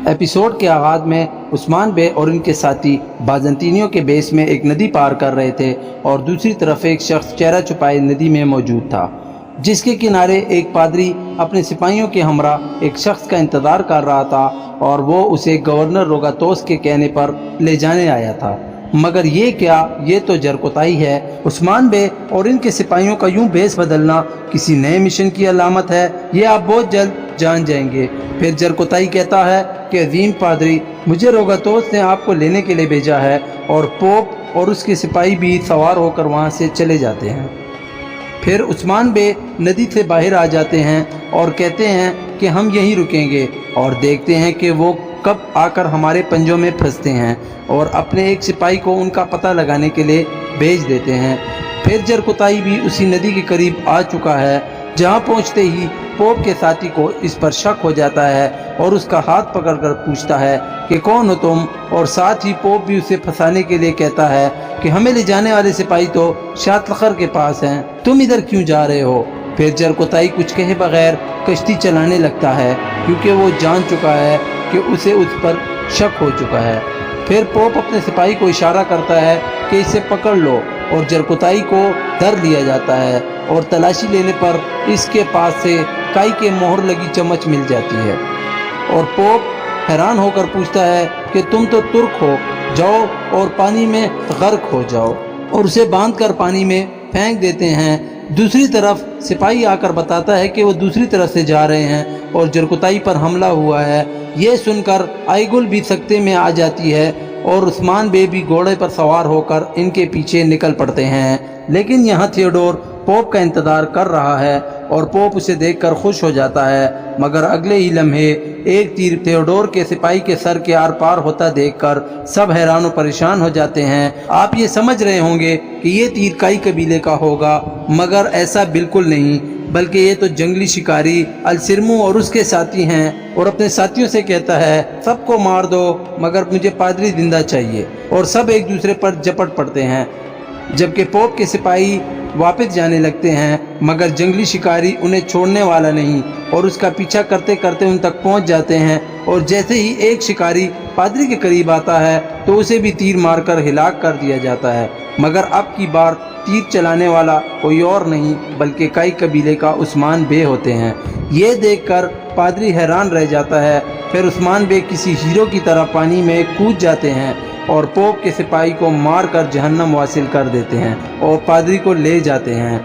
Episode کے آغاز میں عثمان بے اور ان کے ساتھی بازنطینیوں کے بیس میں ایک ندی پار کر رہے تھے اور دوسری طرف ایک شخص چہرہ چھپائے ندی میں موجود تھا، جس کے کنارے ایک پادری اپنے سپاہیوں کے ہمراہ ایک شخص کا انتظار کر رہا تھا اور وہ اسے گورنر روگاتوس کے کہنے پر لے جانے آیا تھا۔ مگر یہ کیا، یہ تو جرکوتائی ہے۔ عثمان بے اور ان کے سپاہیوں کا یوں بیس بدلنا کسی نئے مشن کی علامت ہے، یہ آپ بہت جلد جان جائیں گے۔ پھر جرکوتائی کہتا ہے کہ عظیم پادری، مجھے روگاتوس نے آپ کو لینے کے لیے بھیجا ہے، اور پوپ اور اس کے سپاہی بھی سوار ہو کر وہاں سے چلے جاتے ہیں۔ پھر عثمان بے ندی سے باہر آ جاتے ہیں اور کہتے ہیں کہ ہم یہیں رکیں گے، اور دیکھتے ہیں کہ وہ کب آ کر ہمارے پنجوں میں پھنستے ہیں اور اپنے ایک سپاہی کو ان کا پتہ لگانے کے لیے بھیج دیتے ہیں۔ پھر جرکوتائی بھی اسی ندی کے قریب آ چکا ہے، جہاں پہنچتے ہی پوپ کے ساتھی کو اس پر شک ہو جاتا ہے اور اس کا ہاتھ پکڑ کر پوچھتا ہے کہ کون ہو تم، اور ساتھ ہی پوپ بھی اسے پھنسانے کے لیے کہتا ہے کہ ہمیں لے جانے والے سپاہی تو شاطلخر کے پاس ہیں، تم ادھر کیوں جا رہے ہو؟ پھر جرکوتائی کچھ کہے بغیر کشتی چلانے لگتا ہے، کیونکہ وہ جان چکا ہے کہ اسے اس پر شک ہو چکا ہے۔ پھر پوپ اپنے سپاہی کو اشارہ کرتا ہے کہ اسے پکڑ لو، اور جرکوتائی کو دھر لیا جاتا ہے اور تلاشی لینے پر اس کے پاس سے کائی کے مہر لگی چمچ مل جاتی ہے، اور پوپ حیران ہو کر پوچھتا ہے کہ تم تو ترک ہو، جاؤ اور پانی میں غرق ہو جاؤ، اور اسے باندھ کر پانی میں پھینک دیتے ہیں۔ دوسری طرف سپاہی آ کر بتاتا ہے کہ وہ دوسری طرف سے جا رہے ہیں اور جرکوتائی پر حملہ ہوا ہے۔ یہ سن کر آئیگل بھی سکتے میں آ جاتی ہے اور عثمان بے بھی گھوڑے پر سوار ہو کر ان کے پیچھے نکل پڑتے ہیں، لیکن یہاں تھیوڈور پوپ کا انتظار کر رہا ہے اور پوپ اسے دیکھ کر خوش ہو جاتا ہے، مگر اگلے ہی لمحے ایک تیر تھیوڈور کے سپاہی کے سر کے آر پار ہوتا دیکھ کر سب حیران و پریشان ہو جاتے ہیں۔ آپ یہ سمجھ رہے ہوں گے کہ یہ تیر کائی قبیلے کا ہوگا، مگر ایسا بالکل نہیں، بلکہ یہ تو جنگلی شکاری السرمو اور اس کے ساتھی ہیں، اور اپنے ساتھیوں سے کہتا ہے سب کو مار دو مگر مجھے پادری زندہ چاہیے، اور سب ایک دوسرے پر جپٹ پڑتے ہیں، جبکہ پوپ کے سپاہی واپس جانے لگتے ہیں، مگر جنگلی شکاری انہیں چھوڑنے والا نہیں اور اس کا پیچھا کرتے کرتے ان تک پہنچ جاتے ہیں، اور جیسے ہی ایک شکاری پادری کے قریب آتا ہے تو اسے بھی تیر مار کر ہلاک کر دیا جاتا ہے، مگر اب کی بار تیر چلانے والا کوئی اور نہیں بلکہ کائی قبیلے کا عثمان بے ہوتے ہیں۔ یہ دیکھ کر پادری حیران رہ جاتا ہے۔ پھر عثمان بے کسی ہیرو کی طرح پانی میں کود جاتے ہیں اور پوپ کے سپاہی کو مار کر جہنم واصل کر دیتے ہیں اور پادری کو لے جاتے ہیں۔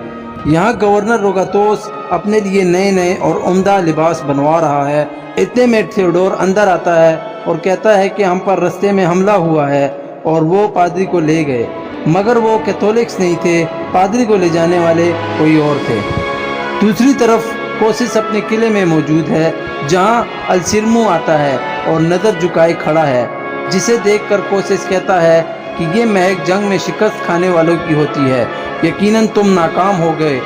یہاں گورنر روگاتوس اپنے لیے نئے نئے اور عمدہ لباس بنوا رہا ہے۔ اتنے میں تھیوڈور اندر آتا ہے اور کہتا ہے کہ ہم پر رستے میں حملہ ہوا ہے اور وہ پادری کو لے گئے، مگر وہ کیتھولکس نہیں تھے، پادری کو لے جانے والے کوئی اور تھے۔ دوسری طرف کوسس اپنے قلعے میں موجود ہے، جہاں السرمو آتا ہے اور نظر جھکائے کھڑا ہے، جسے دیکھ کر کوسس کہتا ہے کہ یہ مہک جنگ میں شکست کھانے والوں کی ہوتی ہے، یقیناً تم ناکام ہو گئے۔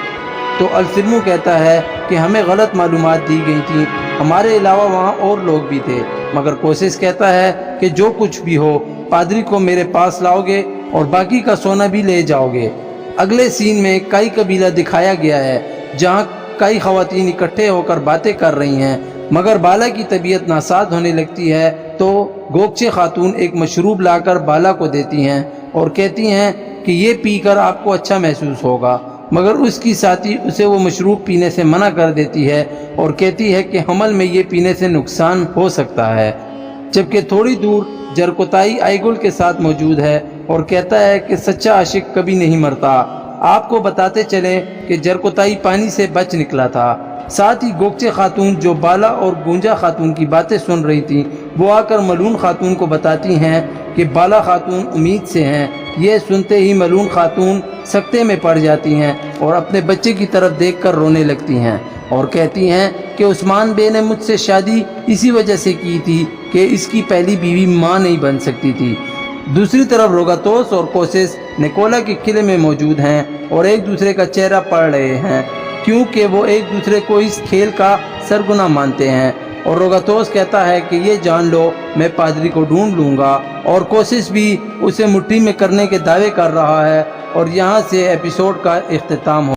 تو السرمو کہتا ہے کہ ہمیں غلط معلومات دی گئی تھی، ہمارے علاوہ وہاں اور لوگ بھی تھے، مگر کوسس کہتا ہے کہ جو کچھ بھی ہو پادری کو میرے پاس لاؤ گے اور باقی کا سونا بھی لے جاؤ گے۔ اگلے سین میں کائی قبیلہ دکھایا گیا ہے، جہاں کئی خواتین اکٹھے ہو کر باتیں کر رہی ہیں، مگر بالا کی طبیعت ناساز ہونے لگتی ہے تو گوکچے خاتون ایک مشروب لا کر بالا کو دیتی ہیں اور کہتی ہیں کہ یہ پی کر آپ کو اچھا محسوس ہوگا، مگر اس کی ساتھی اسے وہ مشروب پینے سے منع کر دیتی ہے اور کہتی ہے کہ حمل میں یہ پینے سے نقصان ہو سکتا ہے۔ جبکہ تھوڑی دور جرکوتائی آئیگل کے ساتھ موجود ہے اور کہتا ہے کہ سچا عاشق کبھی نہیں مرتا۔ آپ کو بتاتے چلیں کہ جرکوتائی پانی سے بچ نکلا تھا۔ ساتھ ہی گوکچے خاتون جو بالا اور گونجا خاتون کی باتیں سن رہی تھی، وہ آ کر ملون خاتون کو بتاتی ہیں کہ بالا خاتون امید سے ہیں۔ یہ سنتے ہی ملون خاتون سکتے میں پڑ جاتی ہیں اور اپنے بچے کی طرف دیکھ کر رونے لگتی ہیں اور کہتی ہیں کہ عثمان بے نے مجھ سے شادی اسی وجہ سے کی تھی کہ اس کی پہلی بیوی ماں نہیں بن سکتی تھی۔ دوسری طرف روگاتوس اور کوسس نیکولا کے قلعے میں موجود ہیں اور ایک دوسرے کا چہرہ پڑھ رہے ہیں، کیونکہ وہ ایک دوسرے کو اس کھیل کا سرگنا مانتے ہیں، اور روگاتوس کہتا ہے کہ یہ جان لو میں پادری کو ڈھونڈ لوں گا، اور کوسس بھی اسے مٹھی میں کرنے کے دعوے کر رہا ہے، اور یہاں سے ایپیسوڈ کا اختتام ہو